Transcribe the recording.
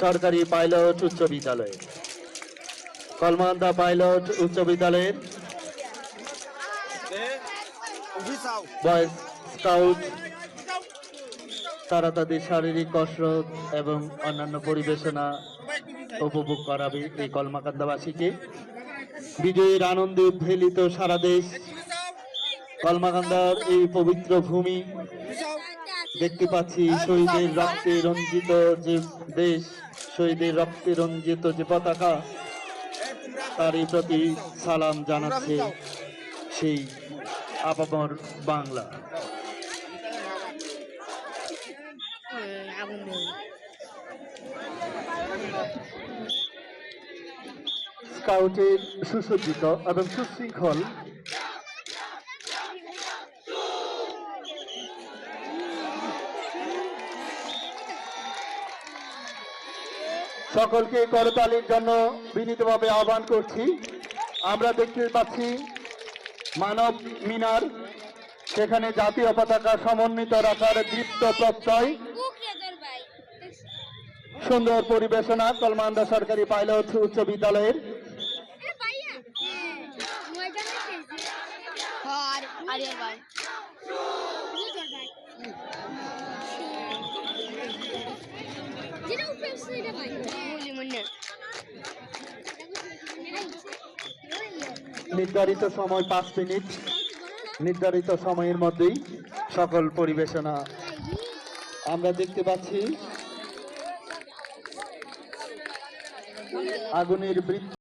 সরকারি পাইলট উচ্চ বিদ্যালয়, কলমাকান্দা পাইলট উচ্চ বিদ্যালয়ের বয়েজ স্কাউট তারা তাদের শারীরিক কসরত এবং অন্যান্য পরিবেশনা উপভোগ করাবে এই কলমাকান্দাবাসীকে। বিজয়ীর আনন্দে উদ্বেলিত সারা দেশ। কলমাকান্দার এই পবিত্র ভূমি, দেখতে পাচ্ছি শহীদের রক্তে রঞ্জিত যে দেশ, শহীদের রক্তে রঞ্জিত যে পতাকা, তারই প্রতি সালাম জানাচ্ছে সেই আপামর বাংলা। স্কাউটের সুসজ্জিত এবং সুশৃঙ্খল সকলকে করতালির জন্য বিনীতভাবে আহ্বান করছি। আমরা দেখতে পাচ্ছি মানব মিনার, সেখানে জাতীয় পতাকা সমন্বিত রাখার দীপ্ত প্রত্যয়, সুন্দর পরিবেশনা কলমাকান্দা সরকারি পাইলট উচ্চ বিদ্যালয়ের। নির্ধারিত সময় 5 মিনিট, নির্ধারিত সময়ের মধ্যেই সকল পরিবেশনা আমরা দেখতে পাচ্ছি। আগুনের বৃত্ত